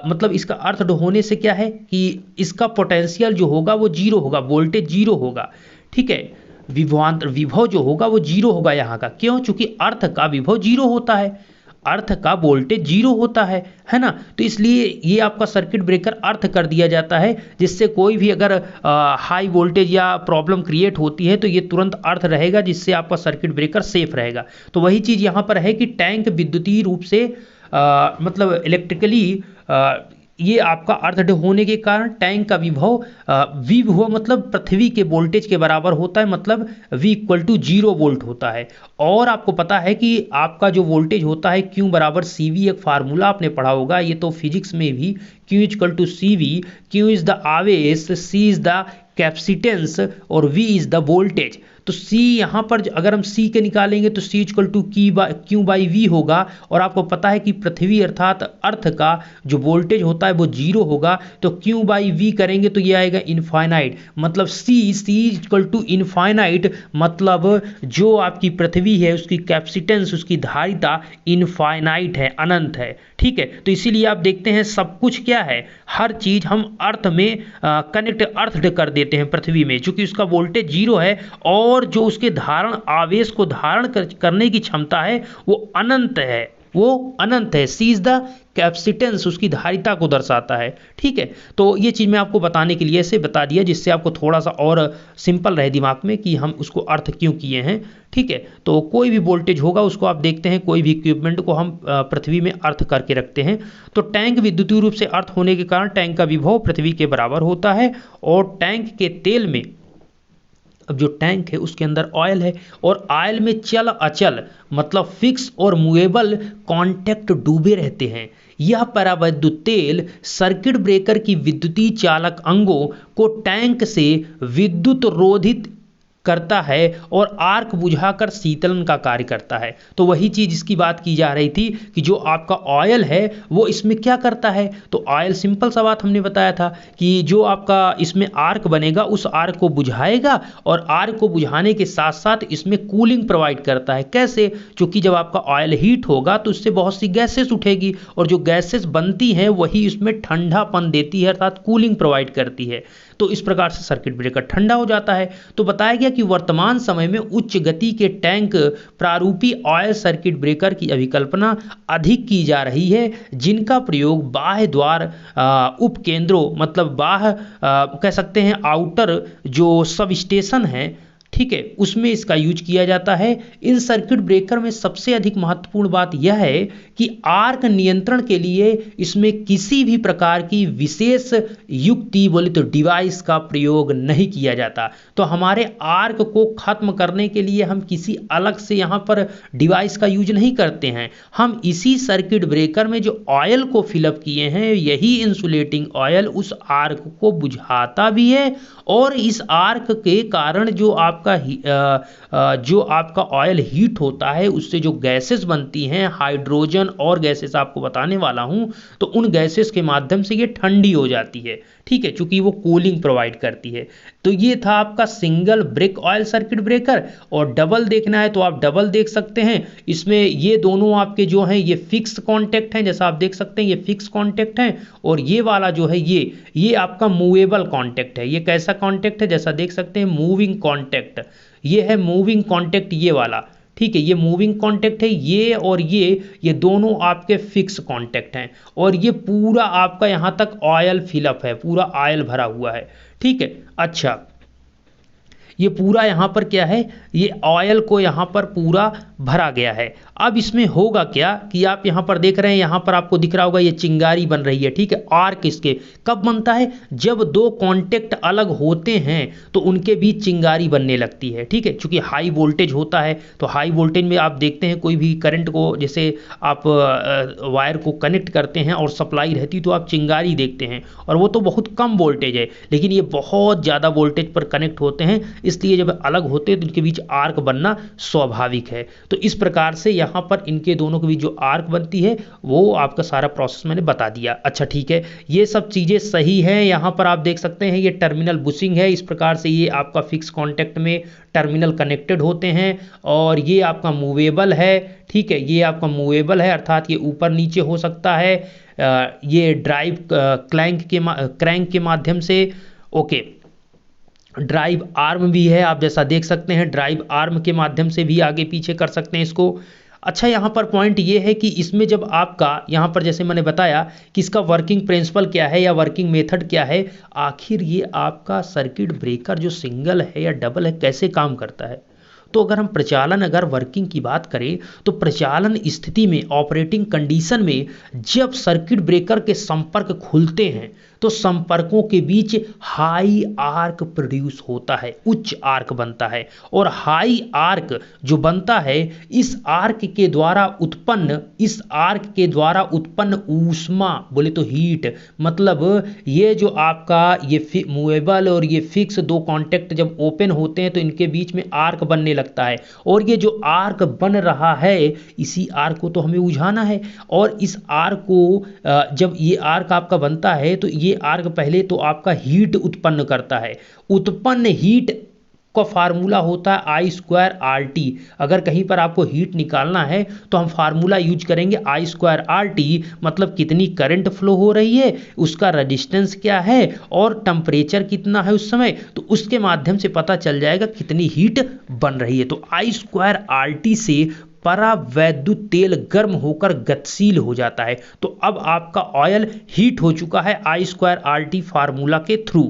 मतलब इसका अर्थड होने से क्या है कि इसका पोटेंशियल जो होगा वो जीरो होगा, वोल्टेज जीरो होगा। ठीक है, विभव जो होगा वो जीरो होगा यहाँ का, क्यों? चूंकि अर्थ का विभव जीरो होता है, अर्थ का वोल्टेज जीरो होता है ना। तो इसलिए ये आपका सर्किट ब्रेकर अर्थ कर दिया जाता है, जिससे कोई भी अगर हाई वोल्टेज या प्रॉब्लम क्रिएट होती है तो ये तुरंत अर्थ रहेगा, जिससे आपका सर्किट ब्रेकर सेफ रहेगा। तो वही चीज़ यहाँ पर है कि टैंक विद्युतीय रूप से मतलब इलेक्ट्रिकली ये आपका अर्थ होने के कारण टैंक का विभव विभव मतलब पृथ्वी के वोल्टेज के बराबर होता है, मतलब V इक्वल टू 0 वोल्ट होता है। और आपको पता है कि आपका जो वोल्टेज होता है Q बराबर CV, एक फार्मूला आपने पढ़ा होगा, ये तो फिजिक्स में भी Q equal to CV, Q is the आवेश, C इज द कैपेसिटेंस और V इज द वोल्टेज। तो C यहाँ पर अगर हम C के निकालेंगे तो C equal to Q by V होगा, और आपको पता है कि पृथ्वी अर्थात अर्थ का जो वोल्टेज होता है वो जीरो होगा, तो Q बाई V करेंगे तो ये आएगा इनफाइनाइट, मतलब C इक्वल टू इनफाइनाइट, मतलब जो आपकी पृथ्वी है उसकी कैपेसिटेंस, उसकी धारिता इनफाइनाइट है, अनंत है। ठीक है, तो इसीलिए आप देखते हैं सब कुछ क्या है, हर चीज हम अर्थ में कनेक्ट अर्थ कर देते हैं पृथ्वी में, चूंकि उसका वोल्टेज जीरो है और जो उसके धारण आवेश को धारण करने की क्षमता है वो अनंत है, वो अनंत है। सी इज द कैपेसिटेंस, उसकी धारिता को दर्शाता है। ठीक है, तो ये चीज़ मैं आपको बताने के लिए ऐसे बता दिया, जिससे आपको थोड़ा सा और सिंपल रहे दिमाग में कि हम उसको अर्थ क्यों किए हैं। ठीक है, तो कोई भी वोल्टेज होगा उसको आप देखते हैं, कोई भी इक्विपमेंट को हम पृथ्वी में अर्थ करके रखते हैं। तो टैंक विद्युतीय रूप से अर्थ होने के कारण टैंक का विभव पृथ्वी के बराबर होता है, और टैंक के तेल में, अब जो टैंक है उसके अंदर ऑयल है, और ऑयल में चल अचल मतलब फिक्स और मूवेबल कांटेक्ट डूबे रहते हैं। यह परावैद्युत तेल सर्किट ब्रेकर की विद्युतीय चालक अंगों को टैंक से विद्युत रोधित करता है और आर्क बुझाकर शीतलन का कार्य करता है। तो वही चीज इसकी बात की जा रही थी कि जो आपका ऑयल है वो इसमें क्या करता है। तो ऑयल, सिंपल सा बात हमने बताया था कि जो आपका इसमें आर्क बनेगा उस आर्क को बुझाएगा, और आर्क को बुझाने के साथ साथ इसमें कूलिंग प्रोवाइड करता है। कैसे? क्योंकि जब आपका ऑयल हीट होगा तो उससे बहुत सी गैसेस उठेगी, और जो गैसेस बनती हैं वही इसमें ठंडापन देती है, अर्थात कूलिंग प्रोवाइड करती है। तो इस प्रकार से सर्किट ब्रेकर ठंडा हो जाता है। तो बताया गया कि वर्तमान समय में उच्च गति के टैंक प्रारूपी ऑयल सर्किट ब्रेकर की अभिकल्पना अधिक की जा रही है, जिनका प्रयोग बाह्य द्वार उपकेंद्रों मतलब बाह्य कह सकते हैं आउटर जो सब स्टेशन है, ठीक है, उसमें इसका यूज किया जाता है। इन सर्किट ब्रेकर में सबसे अधिक महत्वपूर्ण बात यह है कि आर्क नियंत्रण के लिए इसमें किसी भी प्रकार की विशेष युक्ति बोले तो डिवाइस का प्रयोग नहीं किया जाता। तो हमारे आर्क को खत्म करने के लिए हम किसी अलग से यहाँ पर डिवाइस का यूज नहीं करते हैं, हम इसी सर्किट ब्रेकर में जो ऑयल को फिलअप किए हैं यही इंसुलेटिंग ऑयल उस आर्क को बुझाता भी है, और इस आर्क के कारण जो आपका ऑयल हीट होता है उससे जो गैसेस बनती हैं, हाइड्रोजन और गैसेस आपको बताने वाला हूं, तो उन गैसेस के माध्यम से ये ठंडी हो जाती है, ठीक है, चूंकि वो कूलिंग प्रोवाइड करती है। तो ये था आपका single break oil circuit breaker. और डबल देखना है तो आप डबल देख सकते हैं, इसमें ये दोनों आपके जो हैं ये फिक्स कॉन्टेक्ट हैं, जैसा आप देख सकते हैं ये फिक्स कॉन्टेक्ट हैं, और ये वाला जो है ये आपका मूवेबल कॉन्टेक्ट है। ये कैसा कॉन्टेक्ट है, जैसा देख सकते हैं मूविंग कॉन्टेक्ट, ये है मूविंग कॉन्टेक्ट ये वाला, ठीक है, ये मूविंग कॉन्टेक्ट है, ये और ये दोनों आपके फिक्स कॉन्टेक्ट हैं, और ये पूरा आपका यहां तक ऑयल फिलअप है, पूरा ऑयल भरा हुआ है, ठीक है। अच्छा, ये पूरा यहाँ पर क्या है, ये ऑयल को यहाँ पर पूरा भरा गया है। अब इसमें होगा क्या कि आप यहाँ पर देख रहे हैं, यहाँ पर आपको दिख रहा होगा ये चिंगारी बन रही है, ठीक है। आर्क इसके कब बनता है, जब दो कॉन्टेक्ट अलग होते हैं तो उनके बीच चिंगारी बनने लगती है, ठीक है। चूंकि हाई वोल्टेज होता है तो हाई वोल्टेज में आप देखते हैं कोई भी करंट को, जैसे आप वायर को कनेक्ट करते हैं और सप्लाई रहती तो आप चिंगारी देखते हैं, और वो तो बहुत कम वोल्टेज है, लेकिन ये बहुत ज़्यादा वोल्टेज पर कनेक्ट होते हैं, इसलिए जब अलग होते हैं तो इनके बीच आर्क बनना स्वाभाविक है। तो इस प्रकार से यहाँ पर इनके दोनों के बीच जो आर्क बनती है वो आपका सारा प्रोसेस मैंने बता दिया। अच्छा ठीक है, ये सब चीज़ें सही हैं। यहाँ पर आप देख सकते हैं ये टर्मिनल बुशिंग है, इस प्रकार से ये आपका फिक्स कॉन्टैक्ट में टर्मिनल कनेक्टेड होते हैं, और ये आपका मूवेबल है, ठीक है, ये आपका मूवेबल है अर्थात ये ऊपर नीचे हो सकता है, ये ड्राइव क्रैंक के माध्यम से, ओके, ड्राइव आर्म भी है, आप जैसा देख सकते हैं ड्राइव आर्म के माध्यम से भी आगे पीछे कर सकते हैं इसको। अच्छा, यहाँ पर पॉइंट ये है कि इसमें जब आपका यहाँ पर जैसे मैंने बताया कि इसका वर्किंग प्रिंसिपल क्या है या वर्किंग मेथड क्या है, आखिर ये आपका सर्किट ब्रेकर जो सिंगल है या डबल है कैसे काम करता है। तो अगर हम प्रचालन अगर वर्किंग की बात करें तो प्रचालन स्थिति में ऑपरेटिंग कंडीशन में जब सर्किट ब्रेकर के संपर्क खुलते हैं तो संपर्कों के बीच हाई आर्क प्रोड्यूस होता है, उच्च आर्क बनता है, और हाई आर्क जो बनता है इस आर्क के द्वारा उत्पन्न ऊष्मा बोले तो हीट, मतलब ये जो आपका ये मूवेबल और ये फिक्स दो कॉन्टेक्ट जब ओपन होते हैं तो इनके बीच में आर्क बनने लगता है, और ये जो आर्क बन रहा है इसी आर्क को तो हमें बुझाना है, और इस आर्क को जब ये आर्क आपका बनता है तो ये आर्क पहले तो आपका हीट उत्पन्न करता है। उत्पन्न हीट का फार्मूला होता है I²RT। अगर कहीं पर आपको हीट निकालना है तो हम फार्मूला यूज करेंगे I²RT, मतलब कितनी करंट फ्लो हो रही है, उसका रेजिस्टेंस क्या है और टेम्परेचर कितना है उस समय, तो उसके माध्यम से पता चल जाएगा कितनी हीट बन रही है। तो I²RT से परावैद्युत तेल गर्म होकर गतिशील हो जाता है। तो अब आपका ऑयल हीट हो चुका है I²RT फार्मूला के थ्रू,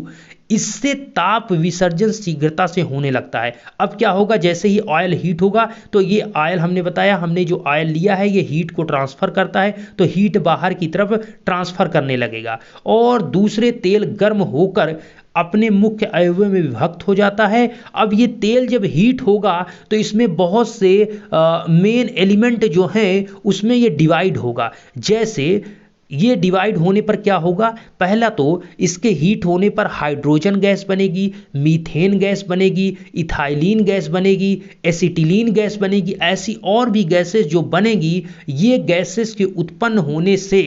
इससे ताप विसर्जन शीघ्रता से होने लगता है। अब क्या होगा, जैसे ही ऑयल हीट होगा तो ये ऑयल हमने बताया, हमने जो ऑयल लिया है ये हीट को ट्रांसफर करता है, तो हीट बाहर की तरफ ट्रांसफर करने लगेगा, और दूसरे तेल गर्म होकर अपने मुख्य अवयव में विभक्त हो जाता है। अब ये तेल जब हीट होगा तो इसमें बहुत से मेन एलिमेंट जो हैं उसमें ये डिवाइड होगा। जैसे ये डिवाइड होने पर क्या होगा, पहला तो इसके हीट होने पर हाइड्रोजन गैस बनेगी, मीथेन गैस बनेगी, इथाइलिन गैस बनेगी, एसिटिलीन गैस बनेगी, ऐसी और भी गैसेस जो बनेगी। ये गैसेस के उत्पन्न होने से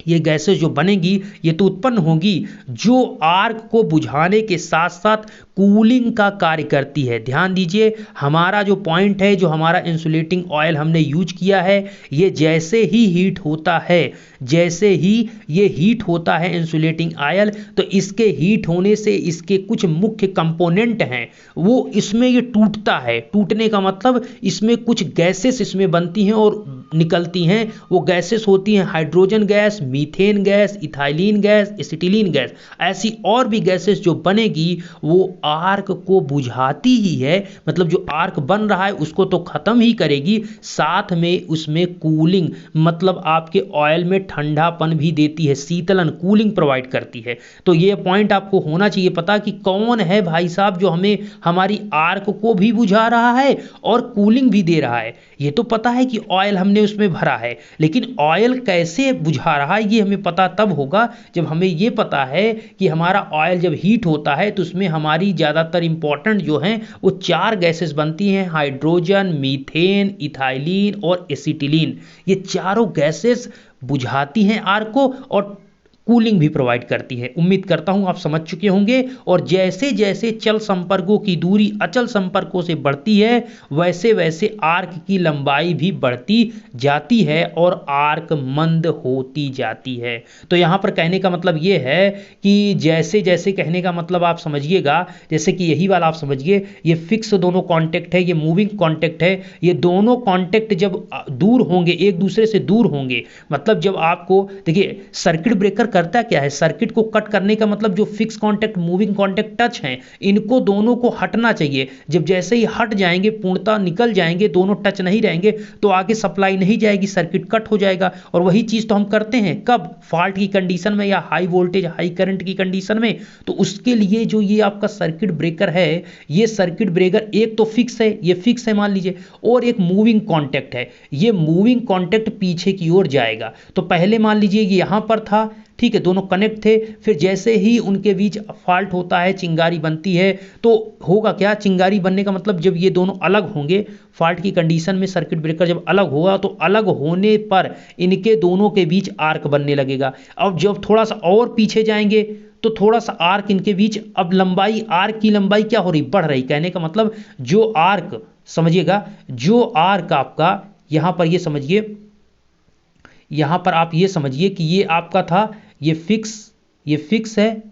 ये गैसेस जो बनेगी ये तो उत्पन्न होगी जो आर्क को बुझाने के साथ साथ कूलिंग का कार्य करती है। ध्यान दीजिए, हमारा जो पॉइंट है, जो हमारा इंसुलेटिंग ऑयल हमने यूज किया है, ये जैसे ही हीट होता है, जैसे ही ये हीट होता है इंसुलेटिंग ऑयल, तो इसके हीट होने से इसके कुछ मुख्य कंपोनेंट हैं वो इसमें ये टूटता है। टूटने का मतलब इसमें कुछ गैसेस इसमें बनती हैं और निकलती हैं। वो गैसेस होती हैं hydrogen gas, methane gas, ethylene gas, acetylene gas. ऐसी और भी गैसेस जो बनेगी वो आर्क को बुझाती ही है, मतलब जो आर्क बन रहा है उसको तो खत्म ही करेगी, साथ में उसमें कूलिंग मतलब आपके ऑयल में ठंडापन भी देती है, शीतलन कूलिंग प्रोवाइड करती है। तो ये पॉइंट आपको होना चाहिए पता कि कौन है भाई साहब जो हमें हमारी आर्क को भी बुझा रहा है और कूलिंग भी दे रहा है। ये तो पता है कि ऑयल हमने उसमें भरा है, लेकिन ऑयल कैसे बुझा रहा है ये हमें पता तब होगा जब हमें ये पता है कि हमारा ऑयल जब हीट होता है तो उसमें हमारी ज़्यादातर इंपॉर्टेंट जो हैं वो 4 गैसेस बनती हैं, हाइड्रोजन, मीथेन, इथाइलिन और एसिटिलीन। ये चारों गैसेस बुझाती हैं आर्क को और कूलिंग भी प्रोवाइड करती है। उम्मीद करता हूं आप समझ चुके होंगे। और जैसे जैसे चल संपर्कों की दूरी अचल संपर्कों से बढ़ती है वैसे वैसे आर्क की लंबाई भी बढ़ती जाती है और आर्क मंद होती जाती है। तो यहां पर कहने का मतलब ये है कि जैसे जैसे, कहने का मतलब आप समझिएगा, जैसे कि यही वाला आप समझिए, ये फिक्स दोनों कॉन्टेक्ट है, ये मूविंग कॉन्टेक्ट है। ये दोनों कॉन्टेक्ट जब दूर होंगे, एक दूसरे से दूर होंगे, मतलब जब आपको देखिए सर्किट ब्रेकर करता क्या है, सर्किट को कट करने का मतलब जो fix contact, moving contact, touch हैं, इनको दोनों को हटना चाहिए। जब जैसे ही हट जाएंगे, पूर्णतः निकल जाएंगे, दोनों टच नहीं रहेंगे, तो आगे सप्लाई नहीं जाएगी, सर्किट कट हो जाएगा। और वही चीज तो हम करते हैं कब, फॉल्ट की कंडीशन में या हाई वोल्टेज हाई करंट की कंडीशन में। तो उसके लिए जो ये आपका सर्किट ब्रेकर है, ये सर्किट ब्रेकर एक तो फिक्स है, ये फिक्स है मान लीजिए, और एक मूविंग कांटेक्ट है, ये मूविंग कांटेक्ट पीछे की ओर जाएगा। तो पहले मान लीजिए ये यहां पर था, ठीक है, दोनों कनेक्ट थे, फिर जैसे ही उनके बीच फॉल्ट होता है, चिंगारी बनती है, तो होगा क्या, चिंगारी बनने का मतलब जब ये दोनों अलग होंगे, फॉल्ट की कंडीशन में सर्किट ब्रेकर जब अलग होगा तो अलग होने पर इनके दोनों के बीच आर्क बनने लगेगा। अब जब थोड़ा सा और पीछे जाएंगे तो थोड़ा सा आर्क इनके बीच, अब लंबाई, आर्क की लंबाई क्या हो रही, बढ़ रही। कहने का मतलब जो आर्क, समझिएगा, जो आर्क आपका यहां पर, ये समझिए, यहां पर आप ये समझिए कि ये आपका था, ये फिक्स है,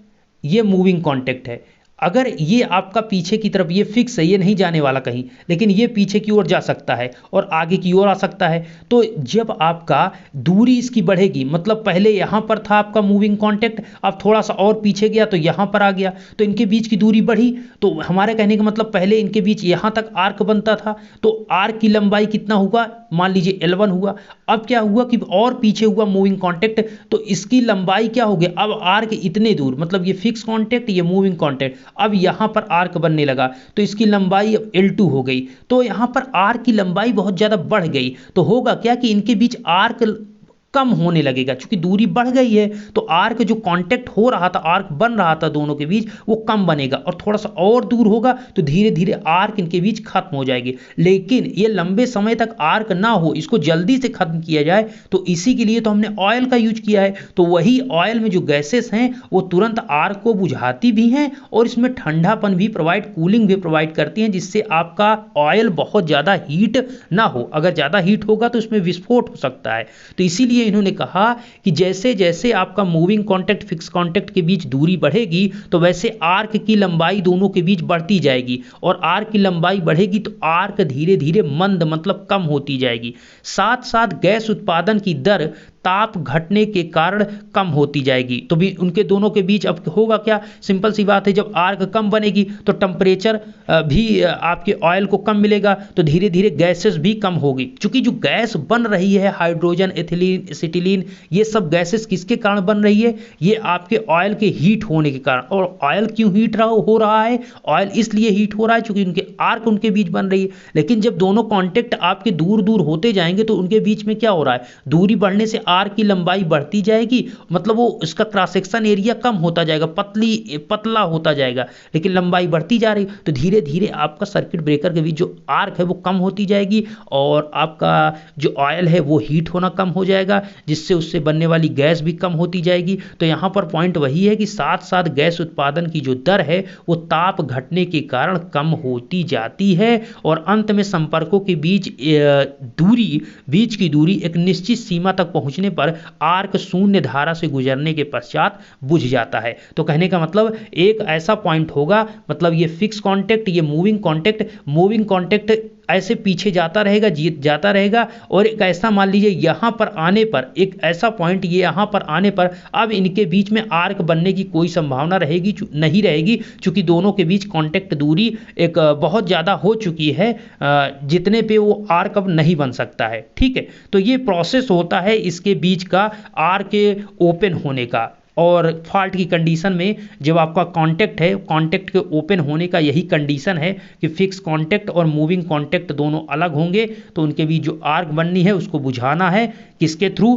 ये मूविंग कांटेक्ट है। अगर ये आपका पीछे की तरफ, ये फिक्स है, ये नहीं जाने वाला कहीं, लेकिन ये पीछे की ओर जा सकता है और आगे की ओर आ सकता है। तो जब आपका दूरी इसकी बढ़ेगी, मतलब पहले यहां पर था आपका मूविंग कांटेक्ट, अब थोड़ा सा और पीछे गया तो यहां पर आ गया, तो इनके बीच की दूरी बढ़ी। तो हमारे कहने का मतलब पहले इनके बीच यहां तक आर्क बनता था, तो आर्क की लंबाई कितना हुआ, मान लीजिए L1 हुआ। अब क्या हुआ कि और पीछे हुआ मूविंग कांटेक्ट, तो इसकी लंबाई क्या हो गया, अब आर्क इतने दूर, मतलब ये फिक्स कांटेक्ट, ये मूविंग कांटेक्ट, अब यहां पर आर्क बनने लगा तो इसकी लंबाई अब L2 हो गई। तो यहां पर आर्क की लंबाई बहुत ज्यादा बढ़ गई, तो होगा क्या कि इनके बीच आर्क कम होने लगेगा, क्योंकि दूरी बढ़ गई है। तो आर्क जो कांटेक्ट हो रहा था, आर्क बन रहा था दोनों के बीच, वो कम बनेगा, और थोड़ा सा और दूर होगा तो धीरे धीरे आर्क इनके बीच खत्म हो जाएगी। लेकिन ये लंबे समय तक आर्क ना हो, इसको जल्दी से खत्म किया जाए, तो इसी के लिए तो हमने ऑयल का यूज किया है। तो वही ऑयल में जो गैसेस हैं वो तुरंत आर्क को बुझाती भी हैं और इसमें ठंडापन भी प्रोवाइड, कूलिंग भी प्रोवाइड करती हैं, जिससे आपका ऑयल बहुत ज्यादा हीट ना हो। अगर ज्यादा हीट होगा तो इसमें विस्फोट हो सकता है। तो इसीलिए इन्होंने कहा कि जैसे जैसे आपका मूविंग कांटेक्ट, फिक्स कांटेक्ट के बीच दूरी बढ़ेगी तो वैसे आर्क की लंबाई दोनों के बीच बढ़ती जाएगी, और आर्क की लंबाई बढ़ेगी तो आर्क धीरे धीरे मंद, मतलब कम होती जाएगी। साथ साथ गैस उत्पादन की दर ताप घटने के कारण कम होती जाएगी। तो भी उनके दोनों के बीच अब होगा क्या, सिंपल सी बात है, जब आर्क कम बनेगी तो टेम्परेचर भी आपके ऑयल को कम मिलेगा, तो धीरे धीरे गैसेस भी कम होगी। क्योंकि जो गैस बन रही है, हाइड्रोजन, एथिलीन, एसिटिलीन, ये सब गैसेस किसके कारण बन रही है, ये आपके ऑयल के हीट होने के कारण। और ऑयल क्यों हीट हो रहा है, ऑयल इसलिए हीट हो रहा है क्योंकि उनके एक आर्क उनके बीच बन रही है। लेकिन जब दोनों कॉन्टेक्ट आपके दूर दूर होते जाएंगे तो उनके बीच में क्या हो रहा है, दूरी बढ़ने से आर्क की लंबाई बढ़ती जाएगी, मतलब वो इसका क्रॉस सेक्शन एरिया कम होता जाएगा, पतला होता जाएगा, लेकिन लंबाई बढ़ती जा रही, तो धीरे धीरे आपका सर्किट ब्रेकर के बीच जो आर्क है वो कम होती जाएगी और आपका जो ऑयल है वो हीट होना कम हो जाएगा, जिससे उससे बनने वाली गैस भी कम होती जाएगी। तो यहाँ पर पॉइंट वही है कि साथ साथ गैस उत्पादन की जो दर है वो ताप घटने के कारण कम होती जाती है और अंत में संपर्कों के बीच की दूरी एक निश्चित सीमा तक पहुंचने पर आर्क शून्य धारा से गुजरने के पश्चात बुझ जाता है। तो कहने का मतलब एक ऐसा पॉइंट होगा, मतलब ये फिक्स कांटेक्ट, ये मूविंग कांटेक्ट ऐसे पीछे जाता रहेगा और एक ऐसा मान लीजिए यहाँ पर आने पर एक ऐसा पॉइंट, ये यहाँ पर आने पर अब इनके बीच में आर्क बनने की कोई संभावना नहीं रहेगी, क्योंकि दोनों के बीच कांटेक्ट दूरी एक बहुत ज़्यादा हो चुकी है, जितने पे वो आर्क अब नहीं बन सकता है। ठीक है, तो ये प्रोसेस होता है इसके बीच का आर्क के ओपन होने का। और फॉल्ट की कंडीशन में जब आपका कांटेक्ट है, कांटेक्ट के ओपन होने का यही कंडीशन है कि फिक्स कांटेक्ट और मूविंग कांटेक्ट दोनों अलग होंगे, तो उनके बीच जो आर्क बननी है उसको बुझाना है किसके थ्रू,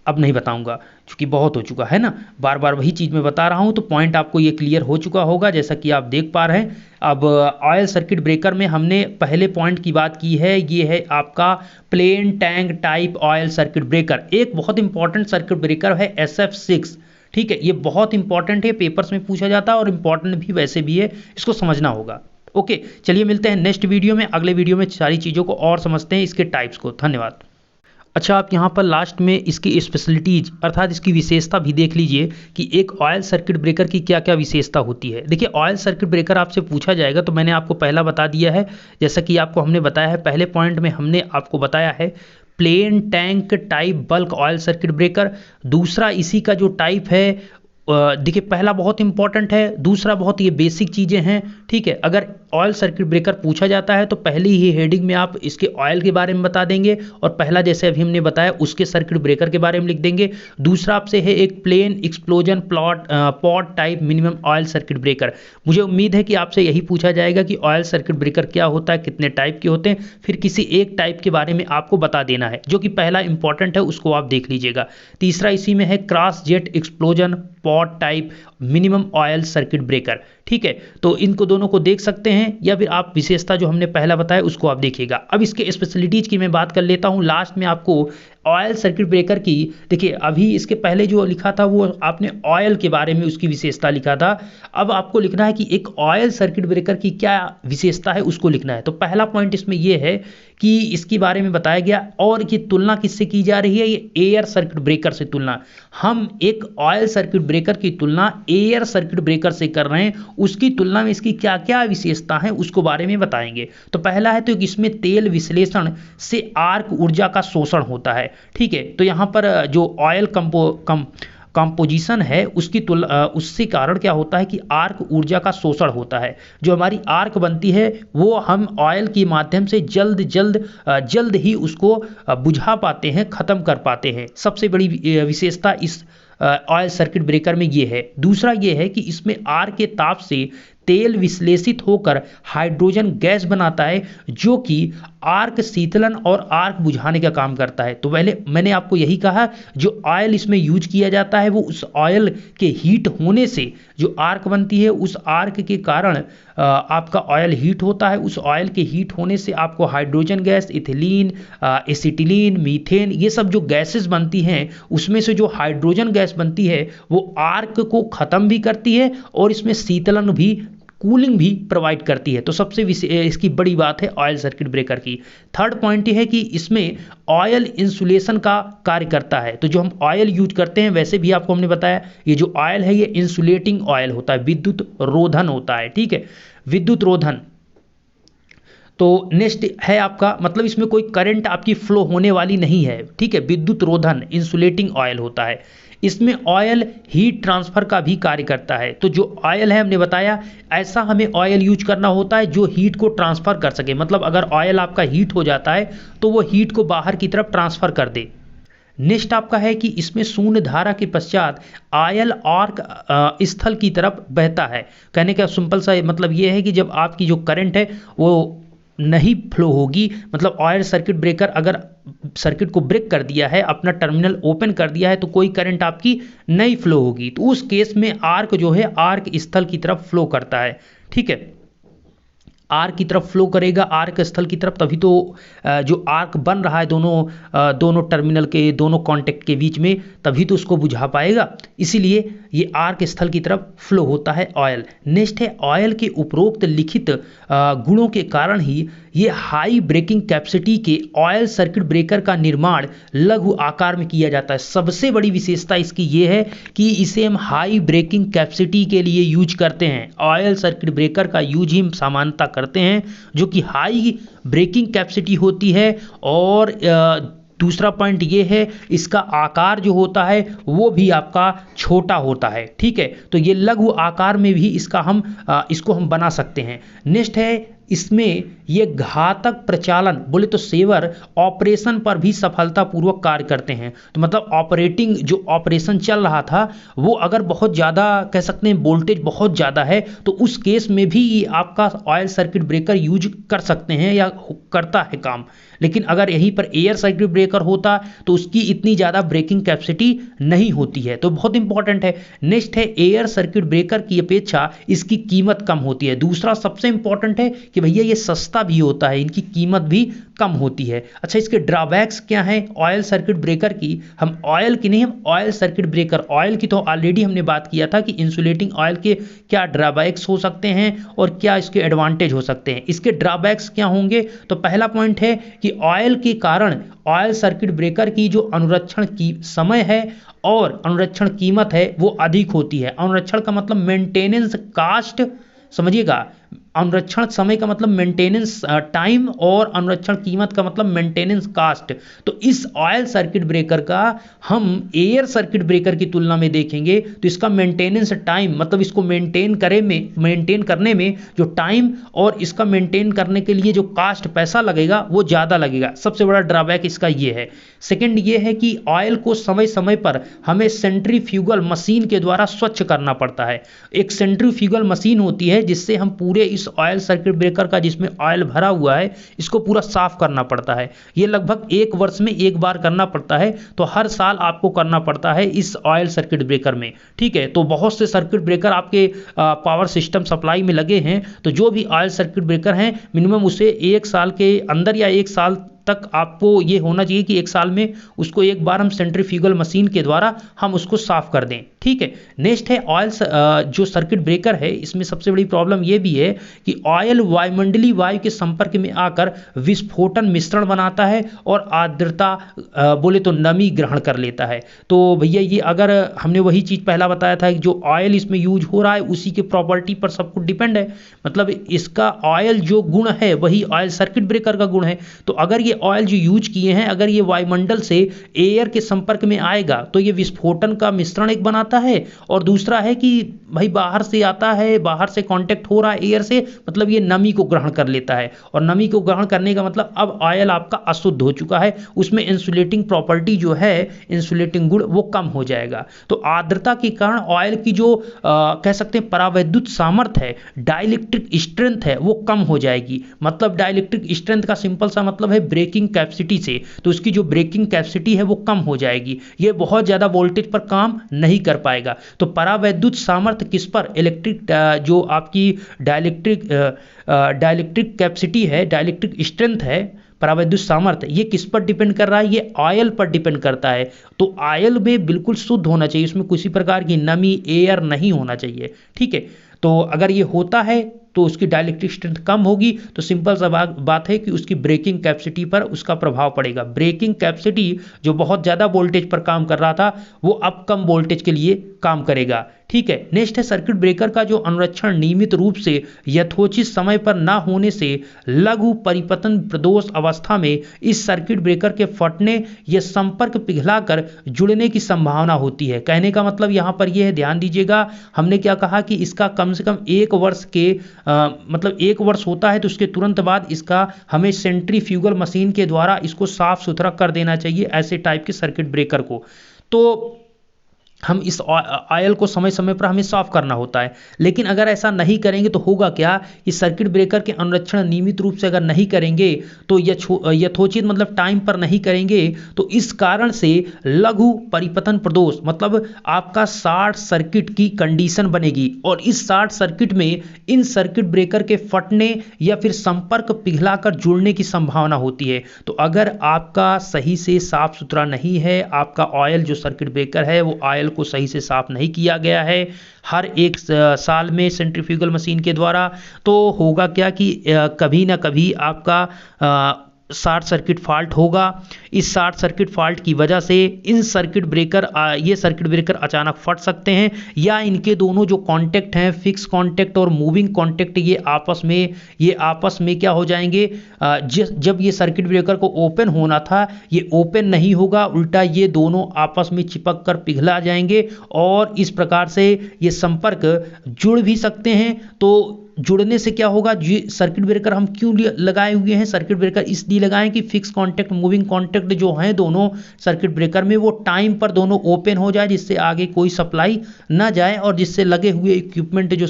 अब नहीं बताऊंगा क्योंकि बहुत हो चुका है ना, बार बार वही चीज़ मैं बता रहा हूं, तो पॉइंट आपको ये क्लियर हो चुका होगा जैसा कि आप देख पा रहे हैं। अब ऑयल सर्किट ब्रेकर में हमने पहले पॉइंट की बात की है, ये है आपका plain tank type oil circuit breaker. एक बहुत इंपॉर्टेंट सर्किट ब्रेकर है SF6। ठीक है, ये बहुत इंपॉर्टेंट है, पेपर्स में पूछा जाता है और इंपॉर्टेंट भी वैसे भी है, इसको समझना होगा। ओके, चलिए मिलते हैं नेक्स्ट वीडियो में, अगले वीडियो में सारी चीज़ों को और समझते हैं, इसके टाइप्स को। धन्यवाद। अच्छा, आप यहाँ पर लास्ट में इसकी स्पेशलिटीज अर्थात इसकी विशेषता भी देख लीजिए कि एक ऑयल सर्किट ब्रेकर की क्या क्या विशेषता होती है। देखिए, ऑयल सर्किट ब्रेकर आपसे पूछा जाएगा तो मैंने आपको पहला बता दिया है, जैसा कि आपको हमने बताया है पहले पॉइंट में, हमने आपको बताया है plain tank type bulk oil circuit breaker. दूसरा इसी का जो टाइप है, देखिए पहला बहुत इंपॉर्टेंट है, दूसरा बहुत ये बेसिक चीज़ें हैं। ठीक है, अगर ऑयल सर्किट ब्रेकर पूछा जाता है तो पहले ही हेडिंग में आप इसके ऑयल के बारे में बता देंगे और पहला जैसे अभी हमने बताया उसके सर्किट ब्रेकर के बारे में लिख देंगे। दूसरा आपसे है एक plain explosion pot type minimum oil circuit breaker. मुझे उम्मीद है कि आपसे यही पूछा जाएगा कि ऑयल सर्किट ब्रेकर क्या होता है, कितने टाइप के होते हैं, फिर किसी एक टाइप के बारे में आपको बता देना है, जो कि पहला इंपॉर्टेंट है, उसको आप देख लीजिएगा। तीसरा इसी में है cross jet explosion pot type minimum oil circuit breaker. ठीक है, तो इनको दोनों को देख सकते हैं या फिर आप विशेषता जो हमने पहला बताया उसको आप देखिएगा। अब इसके स्पेशलिटीज की मैं बात कर लेता हूं लास्ट में आपको ऑयल सर्किट ब्रेकर की। देखिए, अभी इसके पहले जो लिखा था वो आपने ऑयल के बारे में उसकी विशेषता लिखा था, अब आपको लिखना है कि एक ऑयल सर्किट ब्रेकर की क्या विशेषता है उसको लिखना है। तो पहला पॉइंट इसमें यह है कि इसके बारे में बताया गया, और की तुलना किससे की जा रही है, ये एयर सर्किट ब्रेकर से तुलना। हम एक ऑयल सर्किट ब्रेकर की तुलना एयर सर्किट ब्रेकर से कर रहे हैं, उसकी तुलना में इसकी क्या क्या विशेषता है उसको बारे में बताएंगे। तो पहला है तो इसमें तेल विश्लेषण से आर्क ऊर्जा का शोषण होता है। ठीक है, तो यहाँ पर जो ऑयल कंपोजिशन है उसकी उससे कारण क्या होता है कि आर्क ऊर्जा का शोषण होता है। जो हमारी आर्क बनती है वो हम ऑयल के माध्यम से जल्द ही उसको बुझा पाते हैं, खत्म कर पाते हैं। सबसे बड़ी विशेषता इस ऑयल सर्किट ब्रेकर में ये है। दूसरा ये है कि इसमें आर्क के ताप से तेल विश्लेषित होकर हाइड्रोजन गैस बनाता है, जो कि आर्क शीतलन और आर्क बुझाने का काम करता है। तो पहले मैंने आपको यही कहा, जो ऑयल इसमें यूज किया जाता है वो उस ऑयल के हीट होने से जो आर्क बनती है, उस आर्क के कारण आपका ऑयल हीट होता है। उस ऑयल के हीट होने से आपको hydrogen gas, ethylene, acetylene, methane, ये सब जो गैसेस बनती हैं, उसमें से जो हाइड्रोजन गैस बनती है वो आर्क को ख़त्म भी करती है और इसमें शीतलन भी, कूलिंग भी प्रोवाइड करती है। तो सबसे इसकी बड़ी बात है ऑयल सर्किट ब्रेकर की। थर्ड पॉइंट ये है कि इसमें ऑयल इंसुलेशन का कार्य करता है। तो जो हम ऑयल यूज करते हैं, वैसे भी आपको हमने बताया ये जो ऑयल है ये इंसुलेटिंग ऑयल होता है, विद्युत रोधन होता है। ठीक है, विद्युत रोधन। तो नेक्स्ट है आपका, मतलब इसमें कोई करंट आपकी फ्लो होने वाली नहीं है। ठीक है, विद्युत रोधन इंसुलेटिंग ऑयल होता है। इसमें ऑयल हीट ट्रांसफर का भी कार्य करता है। तो जो ऑयल है हमने बताया, ऐसा हमें ऑयल यूज करना होता है जो हीट को ट्रांसफर कर सके। मतलब अगर ऑयल आपका हीट हो जाता है तो वो हीट को बाहर की तरफ ट्रांसफर कर दे। नेक्स्ट आपका है कि इसमें शून्य धारा के पश्चात ऑयल आर्क स्थल की तरफ बहता है। कहने का सिंपल सा मतलब ये है कि जब आपकी जो करंट है वो नहीं फ्लो होगी, मतलब ऑयल सर्किट ब्रेकर अगर सर्किट को ब्रेक कर दिया है, अपना टर्मिनल ओपन कर दिया है, तो कोई करंट आपकी नहीं फ्लो होगी। तो उस केस में आर्क जो है आर्क स्थल की तरफ फ्लो करता है। ठीक है, आर्क की तरफ फ्लो करेगा, आर्क स्थल की तरफ, तभी तो जो आर्क बन रहा है दोनों टर्मिनल के दोनों कॉन्टेक्ट के बीच में, तभी तो उसको बुझा पाएगा। इसीलिए ये आर्क स्थल की तरफ फ्लो होता है ऑयल। नेक्स्ट है ऑयल के उपरोक्त लिखित गुणों के कारण ही ये हाई ब्रेकिंग कैपेसिटी के ऑयल सर्किट ब्रेकर का निर्माण लघु आकार में किया जाता है। सबसे बड़ी विशेषता इसकी ये है कि इसे हम हाई ब्रेकिंग कैपेसिटी के लिए यूज करते हैं। ऑयल सर्किट ब्रेकर का यूज ही हम सामान्यतः करते हैं जो कि हाई ब्रेकिंग कैपेसिटी होती है। और दूसरा पॉइंट ये है इसका आकार जो होता है वो भी आपका छोटा होता है। ठीक है, तो ये लघु आकार में भी इसको हम बना सकते हैं। नेक्स्ट है इसमें ये घातक प्रचालन बोले तो सेवर ऑपरेशन पर भी सफलतापूर्वक कार्य करते हैं। तो मतलब ऑपरेटिंग जो ऑपरेशन चल रहा था वो अगर बहुत ज़्यादा कह सकते हैं वोल्टेज बहुत ज़्यादा है तो उस केस में भी आपका ऑयल सर्किट ब्रेकर यूज कर सकते हैं या करता है काम। लेकिन अगर यहीं पर एयर सर्किट ब्रेकर होता तो उसकी इतनी ज़्यादा ब्रेकिंग कैपेसिटी नहीं होती है, तो बहुत इंपॉर्टेंट है। नेक्स्ट है एयर सर्किट ब्रेकर की अपेक्षा इसकी कीमत कम होती है। दूसरा सबसे इंपॉर्टेंट है कि भैया ये सस्ता भी होता है, इनकी कीमत भी कम होती है। अच्छा, इसके ड्रॉबैक्स क्या हैं ऑयल सर्किट ब्रेकर की? हम ऑयल की नहीं, हम ऑयल सर्किट ब्रेकर, ऑयल की तो ऑलरेडी हमने बात किया था कि इंसुलेटिंग ऑयल के क्या ड्रॉबैक्स हो सकते हैं और क्या इसके एडवांटेज हो सकते हैं। इसके ड्रॉबैक्स क्या होंगे? तो पहला पॉइंट है कि ऑयल के कारण ऑयल सर्किट ब्रेकर की जो अनुरक्षण की समय है और अनुरक्षण कीमत है वो अधिक होती है। अनुरक्षण का मतलब मेंटेनेंस कास्ट, समझिएगा, अनुरक्षण समय का मतलब मेंटेनेंस टाइम और अनुरक्षण कीमत का मतलब मेंटेनेंस कास्ट। तो इस ऑयल सर्किट ब्रेकर का हम एयर सर्किट ब्रेकर की तुलना में देखेंगे तो इसका मेंटेनेंस टाइम मतलब इसको मेंटेन करने में जो टाइम और इसका मेंटेन करने के लिए जो कास्ट पैसा लगेगा वो ज़्यादा लगेगा। सबसे बड़ा ड्रॉबैक इसका ये है। सेकेंड ये है कि ऑयल को समय समय पर हमें सेंट्रीफ्यूगल मशीन के द्वारा स्वच्छ करना पड़ता है। एक सेंट्रीफ्यूगल मशीन होती है जिससे हम पूरे इस ऑयल सर्किट ब्रेकर का जिसमें ऑयल भरा हुआ है इसको पूरा साफ करना पड़ता है। ये लगभग 1 वर्ष में एक बार करना पड़ता है, तो हर साल आपको करना पड़ता है इस ऑयल सर्किट ब्रेकर में। ठीक है, तो बहुत से सर्किट ब्रेकर आपके पावर सिस्टम सप्लाई में लगे हैं, तो जो भी ऑयल सर्किट ब्रेकर हैं मिनिमम उसे 1 साल के अंदर या 1 साल तक आपको ये होना चाहिए कि 1 साल में उसको एक बार हम सेंट्रीफ्यूगल मशीन के द्वारा हम उसको साफ कर दें। ठीक है, नेक्स्ट है ऑयल जो सर्किट ब्रेकर है इसमें सबसे बड़ी प्रॉब्लम ये भी है कि ऑयल वायुमंडलीय वायु के संपर्क में आकर विस्फोटन मिश्रण बनाता है और आर्द्रता बोले तो नमी ग्रहण कर लेता है। तो भैया ये अगर हमने वही चीज़ पहला बताया था कि जो ऑयल इसमें यूज हो रहा है उसी के प्रॉपर्टी पर सब कुछ डिपेंड है। मतलब इसका ऑयल जो गुण है वही ऑयल सर्किट ब्रेकर का गुण है। तो अगर ये ऑयल जो यूज किए हैं अगर ये वायुमंडल से एयर के संपर्क में आएगा तो ये विस्फोटन का मिश्रण एक बनाता है, और दूसरा है कि भाई बाहर से आता है, बाहर से कांटेक्ट हो रहा है एयर से, मतलब ये नमी को ग्रहण कर लेता है, और नमी को ग्रहण करने का मतलब अब ऑयल आपका अशुद्ध हो चुका है, उसमें इंसुलेटिंग प्रॉपर्टी जो है, इंसुलेटिंग गुण वो कम हो जाएगा। तो आर्द्रता के कारण ऑयल की जो कह सकते हैं परावैद्युत सामर्थ्य है, डाइलेक्ट्रिक स्ट्रेंथ है, वो कम हो जाएगी। मतलब डाइलेक्ट्रिक स्ट्रेंथ का सिंपल सा मतलब है ब्रेकिंग कैपेसिटी से, तो उसकी जो ब्रेकिंग कैपेसिटी है वो कम हो जाएगी, ये बहुत ज़्यादा वोल्टेज पर काम नहीं कर पाएगा। तो परावैद्युत सामर्थ्य किस पर, इलेक्ट्रिक जो आपकी डाइलेक्ट्रिक कैपेसिटी है, डाइलेक्ट्रिक स्ट्रेंथ है, परावैद्युत सामर्थ्य, ये किस पर डिपेंड कर रहा है, ये ऑयल पर डिपेंड करता है। तो ऑयल में बिल्कुल शुद्ध होना चाहिए, उसमें किसी प्रकार की नमी एयर नहीं होना चाहिए। ठीक है, तो अगर ये होता है तो उसकी डाइलेक्ट्रिक स्ट्रेंथ कम होगी, तो सिंपल सा बात है कि उसकी ब्रेकिंग कैपेसिटी पर उसका प्रभाव पड़ेगा। ब्रेकिंग कैपेसिटी जो बहुत ज़्यादा वोल्टेज पर काम कर रहा था वो अब कम वोल्टेज के लिए काम करेगा। ठीक है। नेक्स्ट है सर्किट ब्रेकर का जो अनुरक्षण नियमित रूप से यथोचित समय पर न होने से लघु परिपतन प्रदोष अवस्था में इस सर्किट ब्रेकर के फटने या संपर्क पिघलाकर जुड़ने की संभावना होती है। कहने का मतलब यहां पर यह है, ध्यान दीजिएगा, हमने क्या कहा कि इसका कम से कम 1 वर्ष के मतलब 1 वर्ष होता है तो उसके तुरंत बाद इसका हमें सेंट्रीफ्यूगल मशीन के द्वारा इसको साफ सुथरा कर देना चाहिए, ऐसे टाइप के सर्किट ब्रेकर को। तो हम इस ऑयल को समय समय पर हमें साफ करना होता है। लेकिन अगर ऐसा नहीं करेंगे तो होगा क्या, कि सर्किट ब्रेकर के अनुरक्षण नियमित रूप से अगर नहीं करेंगे तो यथोचित मतलब टाइम पर नहीं करेंगे तो इस कारण से लघु परिपतन प्रदोष मतलब आपका शॉर्ट सर्किट की कंडीशन बनेगी, और इस शॉर्ट सर्किट में इन सर्किट ब्रेकर के फटने या फिर संपर्क पिघलाकर जुड़ने की संभावना होती है। तो अगर आपका सही से साफ सुथरा नहीं है, आपका ऑयल जो सर्किट ब्रेकर है वो ऑयल को सही से साफ नहीं किया गया है हर 1 साल में सेंट्रीफ्यूगल मशीन के द्वारा, तो होगा क्या कि कभी ना कभी आपका शॉर्ट सर्किट फॉल्ट होगा। इस शॉर्ट सर्किट फॉल्ट की वजह से इन सर्किट ब्रेकर ये सर्किट ब्रेकर अचानक फट सकते हैं, या इनके दोनों जो कांटेक्ट हैं, फिक्स कांटेक्ट और मूविंग कांटेक्ट, ये आपस में क्या हो जाएंगे, जब ये सर्किट ब्रेकर को ओपन होना था ये ओपन नहीं होगा, उल्टा ये दोनों आपस में चिपक कर पिघला जाएंगे और इस प्रकार से ये संपर्क जुड़ भी सकते हैं। तो जुड़ने से क्या होगा, सर्किट ब्रेकर हम क्यों लगाए हुए हैं, सर्किट ब्रेकर इसलिए लगाएं कि फिक्स कांटेक्ट मूविंग कांटेक्ट जो हैं दोनों सर्किट ब्रेकर में वो टाइम पर दोनों ओपन हो जाए, जिससे आगे कोई सप्लाई ना जाए और जिससे लगे हुए इक्विपमेंट जो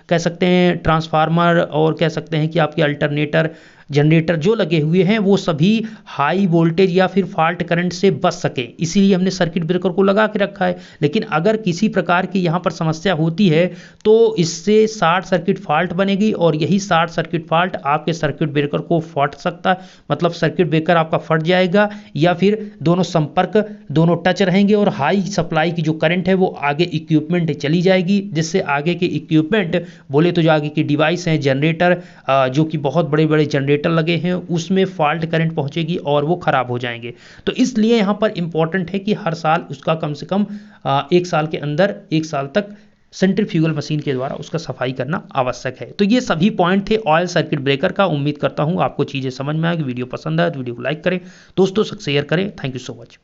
कह सकते हैं ट्रांसफार्मर और कह सकते हैं कि आपके अल्टरनेटर जनरेटर जो लगे हुए हैं वो सभी हाई वोल्टेज या फिर फॉल्ट करंट से बच सके, इसीलिए हमने सर्किट ब्रेकर को लगा के रखा है। लेकिन अगर किसी प्रकार की यहाँ पर समस्या होती है तो इससे शॉर्ट सर्किट फॉल्ट बनेगी और यही शॉर्ट सर्किट फॉल्ट आपके सर्किट ब्रेकर को फट सकता है, मतलब सर्किट ब्रेकर आपका फट जाएगा या फिर दोनों संपर्क दोनों टच रहेंगे और हाई सप्लाई की जो करंट है वो आगे इक्विपमेंट चली जाएगी, जिससे आगे के इक्विपमेंट बोले तो जो आगे की डिवाइस हैं जनरेटर जो कि बहुत बड़े बड़े जनरेटर लगे हैं उसमें फॉल्ट करंट पहुंचेगी और वो खराब हो जाएंगे। तो इसलिए यहां पर इंपॉर्टेंट है कि हर साल उसका कम से कम 1 साल के अंदर 1 साल तक सेंट्रीफ्यूगल मशीन के द्वारा उसका सफाई करना आवश्यक है। तो ये सभी पॉइंट थे ऑयल सर्किट ब्रेकर का। उम्मीद करता हूं आपको चीजें समझ में आएगी। वीडियो पसंद आए तो वीडियो को लाइक करें, दोस्तों से शेयर करें। Thank you so much.